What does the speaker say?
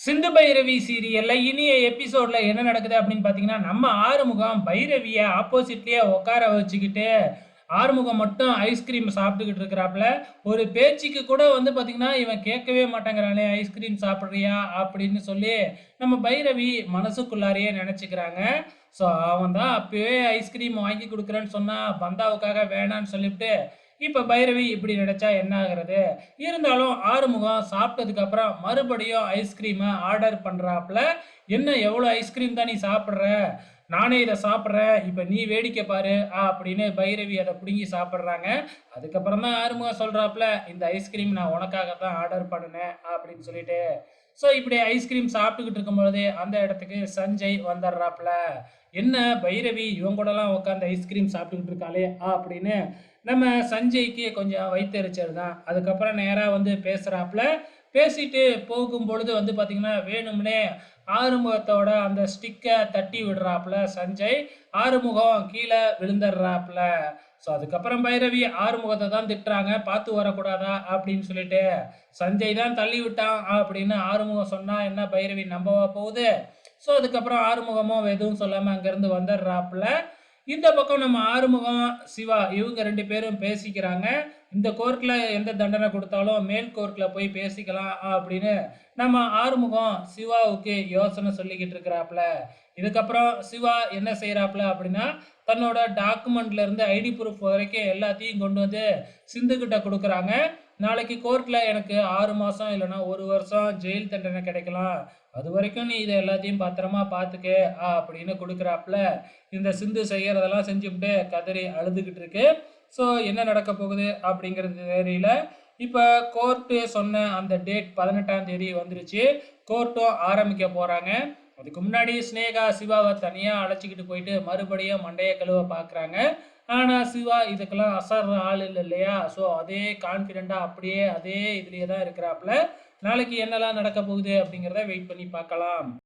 சிந்து பைரவி சீரியல்ல இனிய எபிசோட்ல என்ன நடக்குது அப்படின்னு பார்த்தீங்கன்னா, நம்ம ஆறுமுகம் பைரவிய ஆப்போசிட்லயே உட்கார வச்சுக்கிட்டு, ஆறுமுகம் மட்டும் ஐஸ்கிரீம் சாப்பிட்டுக்கிட்டு இருக்கிறாப்புல. ஒரு பேச்சுக்கு கூட வந்து பார்த்தீங்கன்னா, இவன் கேட்கவே மாட்டேங்கிறானே, ஐஸ்கிரீம் சாப்பிடுறியா? அப்படின்னு சொல்லி நம்ம பைரவி மனசுக்குள்ளாரையே நெனச்சுக்கிறாங்க. ஸோ, அவன் தான் அப்பவே ஐஸ்கிரீம் வாங்கி குடுக்குறேன்னு சொன்னா, பந்தாவுக்காக வேணான்னு சொல்லிப்புட்டு, இப்ப பைரவி இப்படி நெனச்சா என்ன ஆகுறது? இருந்தாலும் ஆறுமுகம் சாப்பிட்டதுக்கு அப்புறம் மறுபடியும் ஐஸ்கிரீம ஆர்டர் பண்றாப்புல. "என்ன எவ்வளோ ஐஸ்கிரீம் தான் நீ சாப்பிடுற? நானே இத சாப்பிடுறேன். இப்ப நீ வேடிக்கை பாரு" அப்படின்னு பைரவி அத புடுங்கி சாப்பிடுறாங்க. அதுக்கப்புறம் தான் ஆறுமுகம் சொல்றாப்புல, "இந்த ஐஸ்கிரீம் நான் உனக்காக தான் ஆர்டர் பண்ணுனேன்" அப்படின்னு சொல்லிட்டு. ஸோ இப்படி ஐஸ்கிரீம் சாப்பிட்டுக்கிட்டு இருக்கும்பொழுதே அந்த இடத்துக்கு சஞ்சய் வந்துடுறாப்புல. "என்ன பைரவி இவன் கூடலாம் உட்காந்து ஐஸ்கிரீம் சாப்பிட்டுக்கிட்டு இருக்காளே" அப்படின்னு நம்ம சஞ்சய்க்கு கொஞ்சம் வயித்தெரிச்சல் தான். அதுக்கப்புறம் நேரா வந்து பேசுறாப்புல. பேசிட்டு போகும்பொழுது வந்து பார்த்தீங்கன்னா, வேணும்னே ஆறுமுகத்தோட அந்த ஸ்டிக்க தட்டி விடுறாப்புல சஞ்சய். ஆறுமுகம் கீழ விழுந்தர்றாப்புல. ஸோ அதுக்கப்புறம் பைரவி ஆறுமுகத்த தான் திட்டுறாங்க. "பார்த்து வரக்கூடாதா?" அப்படின்னு சொல்லிட்டு. "சஞ்சய் தான் தள்ளி விட்டான்" அப்படின்னு ஆறுமுகம் சொன்னா என்ன பைரவி நம்பவா போகுது? ஸோ அதுக்கப்புறம் ஆறுமுகமும் எதுவும் சொல்லாம அங்கேருந்து வந்துடுறாப்புல. இந்த பக்கம் நம்ம ஆறுமுகம், சிவா இவங்க 2 பேரும் பேசிக்கிறாங்க. இந்த கோர்ட்ல எந்த தண்டனை குடுத்தாலும் மேல் கோர்ட்ல போய் பேசிக்கலாம் அப்படின்னு நம்ம ஆறுமுகம் சிவாவுக்கு யோசனை சொல்லிக்கிட்டு இருக்கிறாப்புல. இதுக்கப்புறம் சிவா என்ன செய்றாப்புல அப்படின்னா, தன்னோட டாக்குமெண்ட்ல இருந்து ஐடி ப்ரூஃப் வரைக்கும் எல்லாத்தையும் கொண்டு வந்து சிந்து கிட்ட குடுக்குறாங்க. நாளைக்கு கோர்ட்ல எனக்கு 6 மாசம் இல்லன்னா 1 வருஷம் ஜெயில் தண்டனை கிடைக்கலாம். அதுவரைக்கும் நீ இத எல்லாத்தையும் பத்திரமா பார்த்துக்க அப்படின்னு குடுக்குறாப்புல. இந்த சிந்து செய்யறதெல்லாம் செஞ்சுப்புட்டு கதறி அழுதுகிட்டு இருக்கு. ஸோ என்ன நடக்க போகுது அப்படிங்கிறது தெரியல. இப்ப கோர்ட்டு சொன்ன அந்த டேட் 18ஆம் தேதி வந்துருச்சு. கோர்ட்டும் ஆரம்பிக்க போறாங்க. அதுக்கு முன்னாடி சினேகா சிவாவ தனியா அழைச்சுக்கிட்டு போயிட்டு மறுபடியும் மண்டைய கழுவ பார்க்குறாங்க. ஆனா சிவா இதுக்கெல்லாம் அசர்ற ஆள் இல்ல இல்லையா? ஸோ அதே கான்ஃபிடென்ட்டா அப்படியே அதே இதுலயே தான் இருக்கிறாப்புல. நாளைக்கு என்னலாம் நடக்க போகுது அப்படிங்கிறத வெயிட் பண்ணி பார்க்கலாம்.